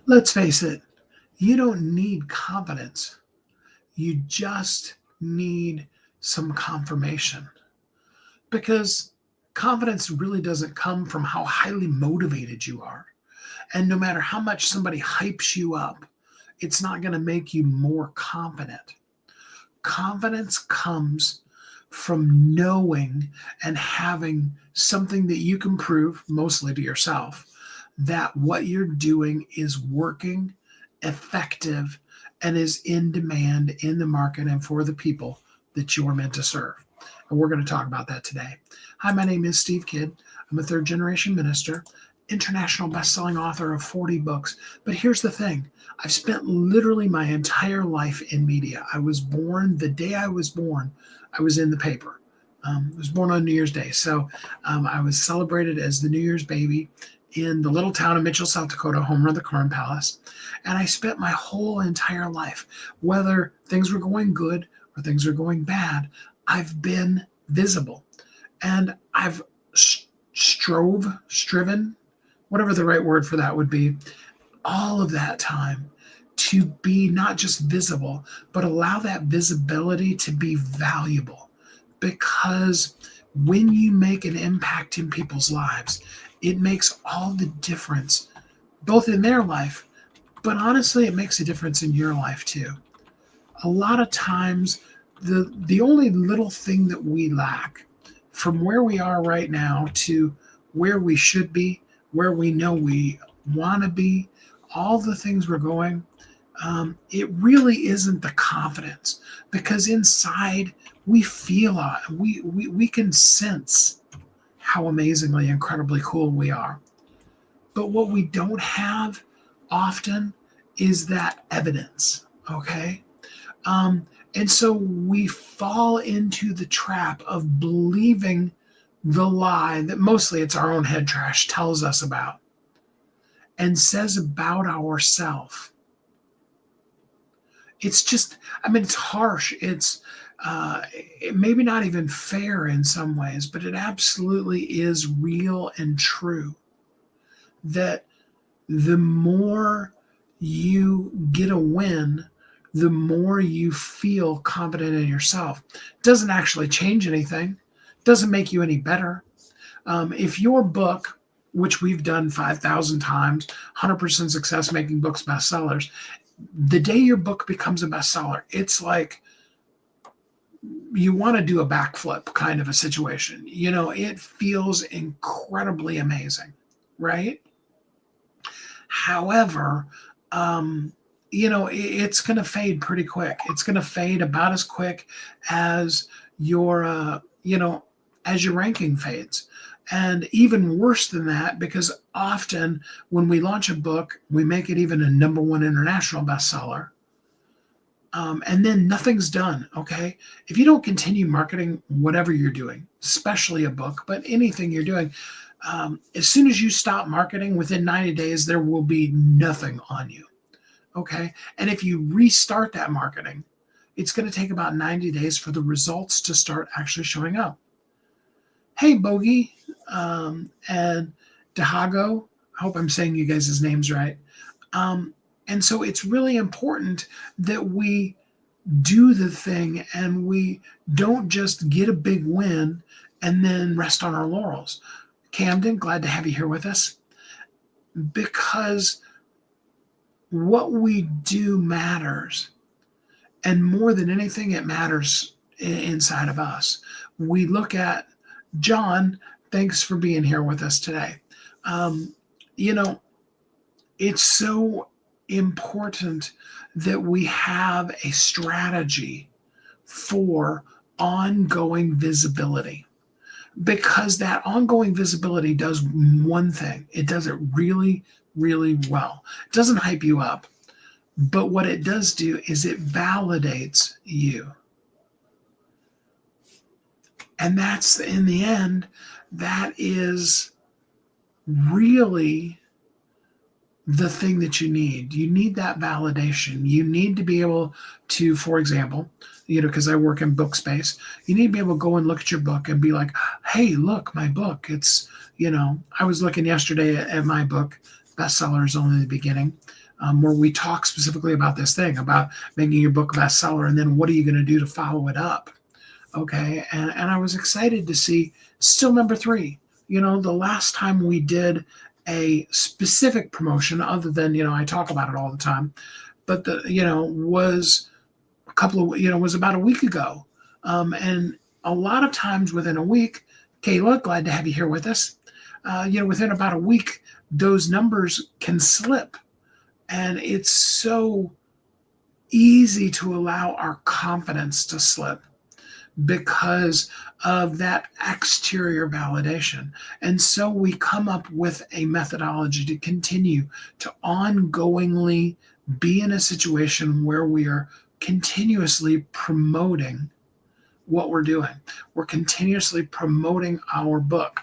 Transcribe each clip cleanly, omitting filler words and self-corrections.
Let's face it, you don't need confidence. You just need some confirmation because confidence really doesn't come from how highly motivated you are. And no matter how much somebody hypes you up, it's not going to make you more confident. Confidence comes from knowing and having something that you can prove, mostly to yourself, that what you're doing is working, effective, and is in demand in the market and for the people that you're meant to serve. And we're going to talk about that today. Hi, my name is Steve Kidd. I'm a third generation minister, international best-selling author of 40 books. But here's the thing. I've spent literally my entire life in media. I was born, the day I was born, I was in the paper. I was born on New Year's Day. So I was celebrated as the New Year's baby in the little town of Mitchell, South Dakota, home of the Corn Palace. And I spent my whole entire life, whether things were going good or things were going bad, I've been visible. And I've striven, whatever the right word for that would be, all of that time to be not just visible, but allow that visibility to be valuable. Because when you make an impact in people's lives, it makes all the difference, both in their life, but honestly, it makes a difference in your life too. A lot of times, the only little thing that we lack from where we are right now to where we should be, where we know we want to be, all the things we're going, it really isn't the confidence because inside we feel we can sense how amazingly incredibly cool we are. But what we don't have often is that evidence. Okay. Um, and so we fall into the trap of believing the lie that mostly it's our own head trash tells us about and says about ourselves. It's just, I mean, it's harsh. It's maybe not even fair in some ways, but it absolutely is real and true that the more you get a win, the more you feel confident in yourself. It doesn't actually change anything. It doesn't make you any better. If your book, which we've done 5,000 times, 100% success making books bestsellers, the day your book becomes a bestseller, it's like you want to do a backflip kind of a situation. You know, it feels incredibly amazing, right? However, you know, it's going to fade pretty quick. It's going to fade about as quick as you know, as your ranking fades. And even worse than that, because often when we launch a book, we make it even a number one international bestseller. And then nothing's done. Okay. If you don't continue marketing whatever you're doing, especially a book, but anything you're doing, as soon as you stop marketing within 90 days, there will be nothing on you. Okay. And if you restart that marketing, it's going to take about 90 days for the results to start actually showing up. Hey, Bogey and Dahago. I hope I'm saying you guys' names right. And so it's really important that we do the thing and we don't just get a big win and then rest on our laurels. Camden, glad to have you here with us because what we do matters. And more than anything, it matters inside of us. We look at John, thanks for being here with us today. You know, it's so important that we have a strategy for ongoing visibility because that ongoing visibility does one thing. It does it really, really well. It doesn't hype you up, but what it does do is it validates you. And that's in the end, that is really the thing that you need. You need that validation. You need to be able to, for example, you know, because I work in book space, you need to be able to go and look at your book and be like, hey, look, my book. It's, you know, I was looking yesterday at my book, Bestseller is Only the Beginning. where we talk specifically about this thing, about making your book a bestseller, and then what are you going to do to follow it up? Okay. And I was excited to see still number 3. The last time we did a specific promotion, other than, I talk about it all the time, but was a couple of, was about a week ago. And a lot of times within a week, Kayla, glad to have you here with us. Within about a week, those numbers can slip. And it's so easy to allow our confidence to slip because of that exterior validation. And so we come up with a methodology to continue to ongoingly be in a situation where we are continuously promoting what we're doing. We're continuously promoting our book.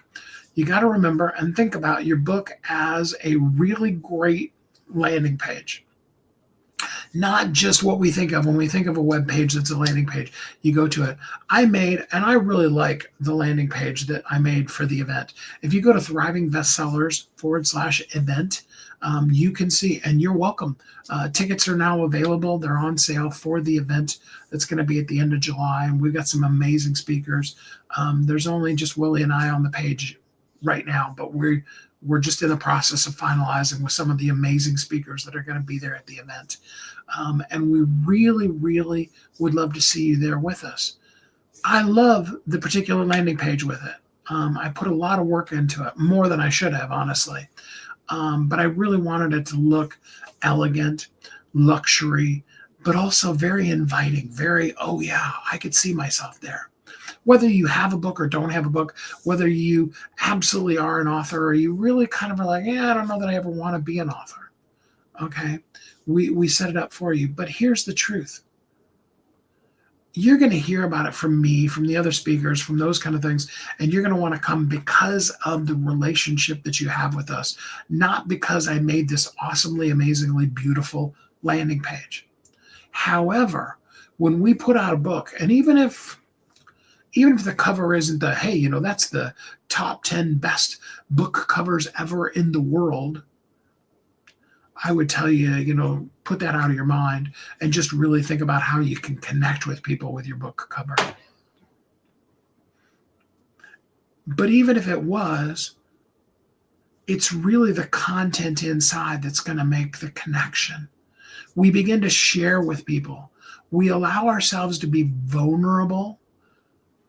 You got to remember and think about your book as a really great landing page. Not just what we think of when we think of a web page that's a landing page. You go to it. I really like the landing page that I made for the event. If you go to thrivingbestsellers/event, you can see, and you're welcome. Tickets are now available. They're on sale for the event that's going to be at the end of July. And we've got some amazing speakers. There's only just Willie and I on the page right now, but we're just in the process of finalizing with some of the amazing speakers that are going to be there at the event. And we really, really would love to see you there with us. I love the particular landing page with it. I put a lot of work into it, more than I should have, honestly. But I really wanted it to look elegant, luxury, but also very inviting, very, oh yeah, I could see myself there. Whether you have a book or don't have a book, whether you absolutely are an author or you really kind of are like, I don't know that I ever want to be an author. Okay, we set it up for you. But here's the truth. You're going to hear about it from me, from the other speakers, from those kind of things, and you're going to want to come because of the relationship that you have with us, not because I made this awesomely, amazingly beautiful landing page. However, when we put out a book, and even if the cover isn't the, hey, that's the top 10 best book covers ever in the world, I would tell you, put that out of your mind and just really think about how you can connect with people with your book cover. But even if it was, it's really the content inside that's going to make the connection. We begin to share with people. We allow ourselves to be vulnerable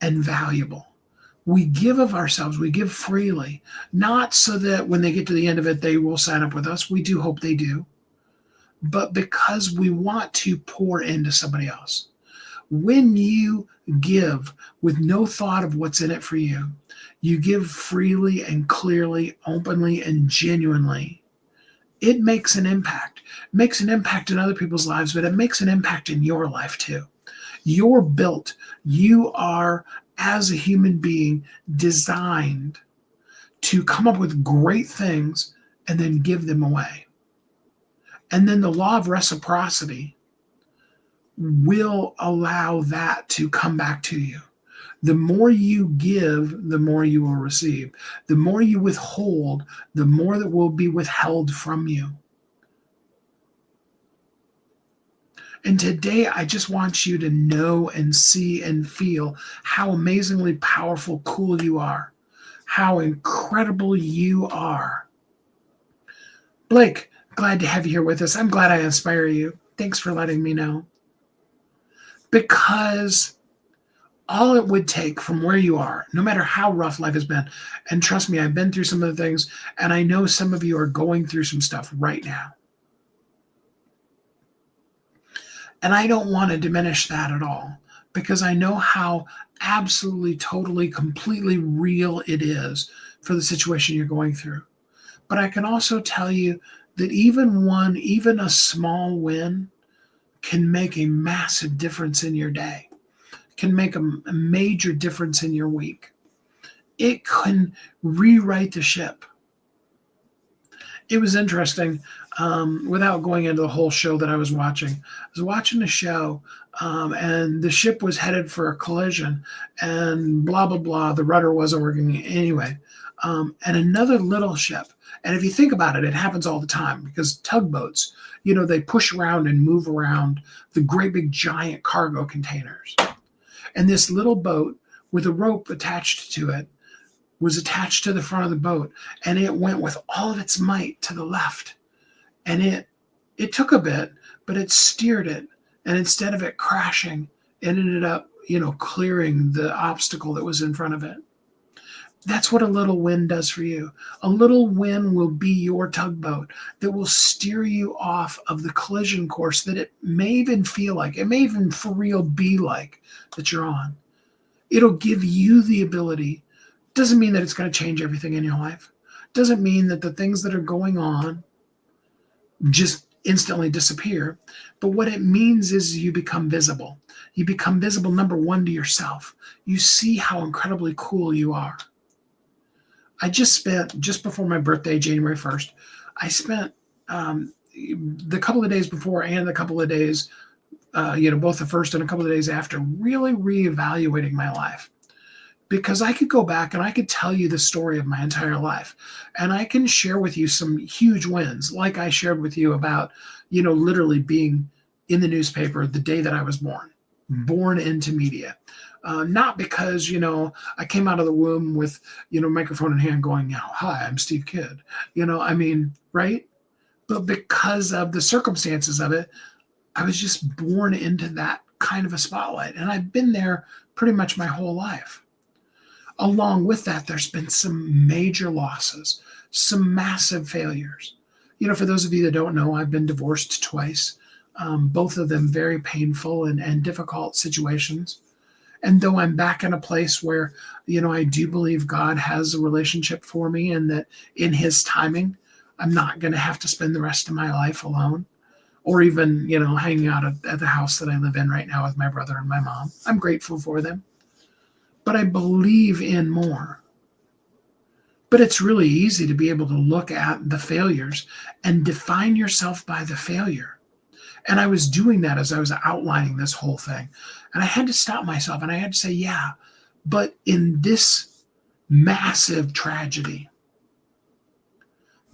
and valuable. We give of ourselves, we give freely, not so that when they get to the end of it, they will sign up with us. We do hope they do, but because we want to pour into somebody else. When you give with no thought of what's in it for you, you give freely and clearly, openly and genuinely, it makes an impact. It makes an impact in other people's lives, but it makes an impact in your life too. You're built. You are, as a human being, designed to come up with great things and then give them away. And then the law of reciprocity will allow that to come back to you. The more you give, the more you will receive. The more you withhold, the more that will be withheld from you. And today, I just want you to know and see and feel how amazingly powerful, cool you are, how incredible you are. Blake, glad to have you here with us. I'm glad I inspire you. Thanks for letting me know. Because all it would take from where you are, no matter how rough life has been, and trust me, I've been through some of the things, and I know some of you are going through some stuff right now. And I don't want to diminish that at all, because I know how absolutely, totally, completely real it is for the situation you're going through. But I can also tell you that even a small win can make a massive difference in your day, can make a major difference in your week. It can rewrite the ship. It was interesting. Without going into the whole show that I was watching the show, and the ship was headed for a collision, and blah, blah, blah. The rudder wasn't working anyway. And another little ship And if you think about it, it happens all the time because tugboats, they push around and move around the great big giant cargo containers. And this little boat with a rope attached to it was attached to the front of the boat, and it went with all of its might to the left. And it took a bit, but it steered it. And instead of it crashing, it ended up, clearing the obstacle that was in front of it. That's what a little wind does for you. A little wind will be your tugboat that will steer you off of the collision course that it may even feel like, it may even for real be like that you're on. It'll give you the ability. Doesn't mean that it's going to change everything in your life. Doesn't mean that the things that are going on just instantly disappear. But what it means is you become visible. You become visible, number one, to yourself. You see how incredibly cool you are. I just before my birthday, January 1st, I spent the couple of days before and the couple of days, both the first and a couple of days after, really reevaluating my life. Because I could go back and I could tell you the story of my entire life. And I can share with you some huge wins, like I shared with you about, literally being in the newspaper the day that I was born into media. Not because, I came out of the womb with, microphone in hand going, hi, I'm Steve Kidd. Right? But because of the circumstances of it, I was just born into that kind of a spotlight. And I've been there pretty much my whole life. Along with that, there's been some major losses, some massive failures. For those of you that don't know, I've been divorced twice, both of them very painful and difficult situations. And though I'm back in a place where, I do believe God has a relationship for me and that in his timing, I'm not going to have to spend the rest of my life alone or even, hanging out at the house that I live in right now with my brother and my mom. I'm grateful for them. But I believe in more. But it's really easy to be able to look at the failures and define yourself by the failure. And I was doing that as I was outlining this whole thing. And I had to stop myself and I had to say, yeah, but in this massive tragedy,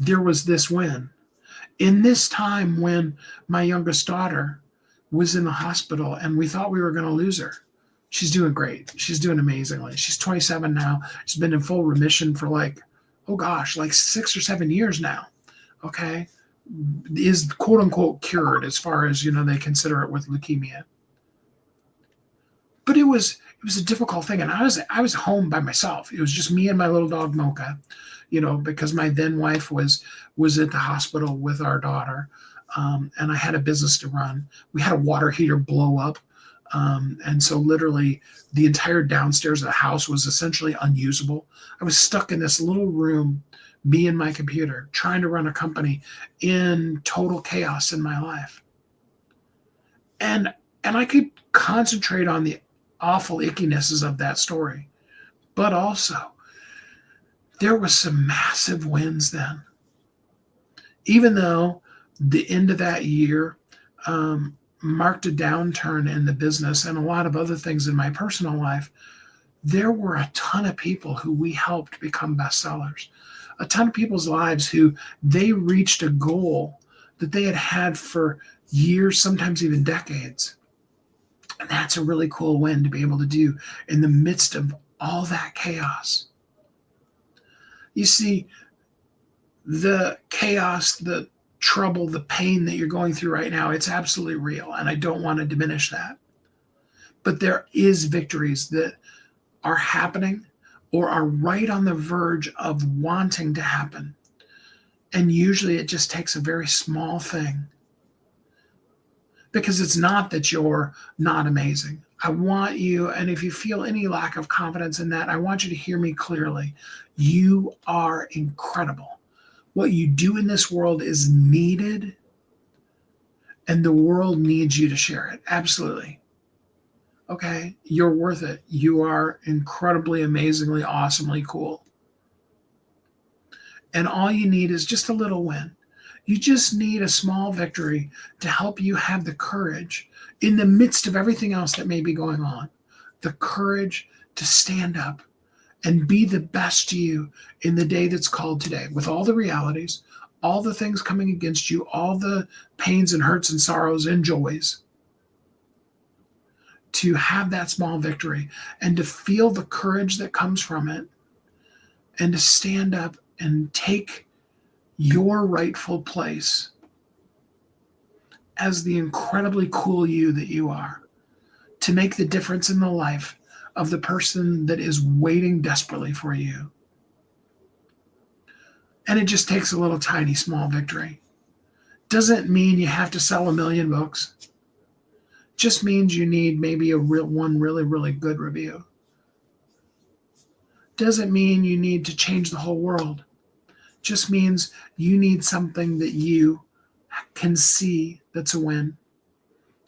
there was this win. In this time when my youngest daughter was in the hospital and we thought we were going to lose her, she's doing great. She's doing amazingly. She's 27 now. She's been in full remission for like 6 or 7 years now. Okay. Is quote unquote cured as far as, they consider it with leukemia. But it was a difficult thing. And I was home by myself. It was just me and my little dog Mocha, because my then wife was at the hospital with our daughter. And I had a business to run. We had a water heater blow up. And so literally the entire downstairs of the house was essentially unusable. I was stuck in this little room, me and my computer, trying to run a company in total chaos in my life. And I could concentrate on the awful ickinesses of that story. But also, there was some massive wins then. Even though the end of that year, marked a downturn in the business and a lot of other things in my personal life, there were a ton of people who we helped become bestsellers. A ton of people's lives who they reached a goal that they had had for years, sometimes even decades. And that's a really cool win to be able to do in the midst of all that chaos. You see, the chaos, the trouble, the pain that you're going through right now, it's absolutely real. And I don't want to diminish that. But there is victories that are happening or are right on the verge of wanting to happen. And usually it just takes a very small thing. Because it's not that you're not amazing. I want you, and if you feel any lack of confidence in that, I want you to hear me clearly. You are incredible. What you do in this world is needed, and the world needs you to share it. Absolutely. Okay? You're worth it. You are incredibly, amazingly, awesomely cool. And all you need is just a little win. You just need a small victory to help you have the courage in the midst of everything else that may be going on, the courage to stand up and be the best you in the day that's called today, with all the realities, all the things coming against you, all the pains and hurts and sorrows and joys, to have that small victory and to feel the courage that comes from it, and to stand up and take your rightful place as the incredibly cool you that you are, to make the difference in the life of the person that is waiting desperately for you. And it just takes a little tiny small victory. Doesn't mean you have to sell 1,000,000 books. Just means you need maybe one really, really good review. Doesn't mean you need to change the whole world. Just means you need something that you can see that's a win.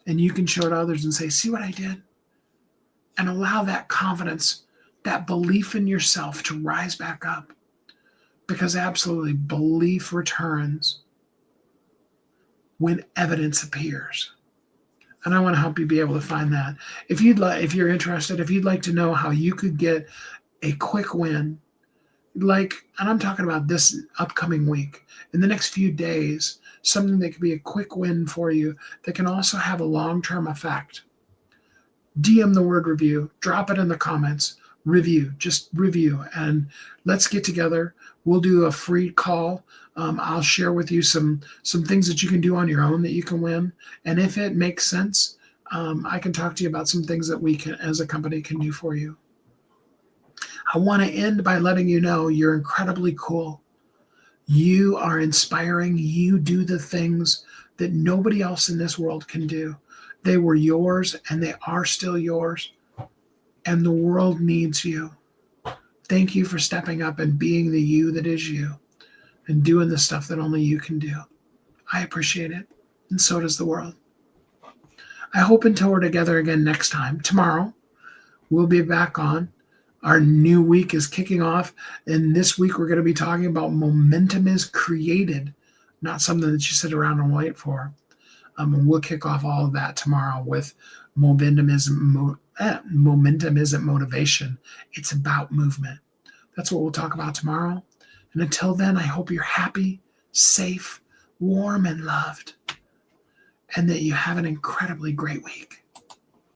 And you can show it to others and say, see what I did? And allow that confidence, that belief in yourself to rise back up. Because absolutely, belief returns when evidence appears. And I want to help you be able to find that. If you're interested, if you'd like to know how you could get a quick win, and I'm talking about this upcoming week, in the next few days, something that could be a quick win for you that can also have a long-term effect. DM the word review, drop it in the comments, just review, and let's get together. We'll do a free call. I'll share with you some things that you can do on your own that you can win. And if it makes sense, I can talk to you about some things that we can, as a company, can do for you. I want to end by letting you know you're incredibly cool. You are inspiring. You do the things that nobody else in this world can do. They were yours and they are still yours. And the world needs you. Thank you for stepping up and being the you that is you and doing the stuff that only you can do. I appreciate it. And so does the world. I hope until we're together again next time, tomorrow, we'll be back on. Our new week is kicking off. And this week we're going to be talking about momentum is created, not something that you sit around and wait for. And we'll kick off all of that tomorrow with momentum isn't motivation. It's about movement. That's what we'll talk about tomorrow. And until then, I hope you're happy, safe, warm, and loved, and that you have an incredibly great week.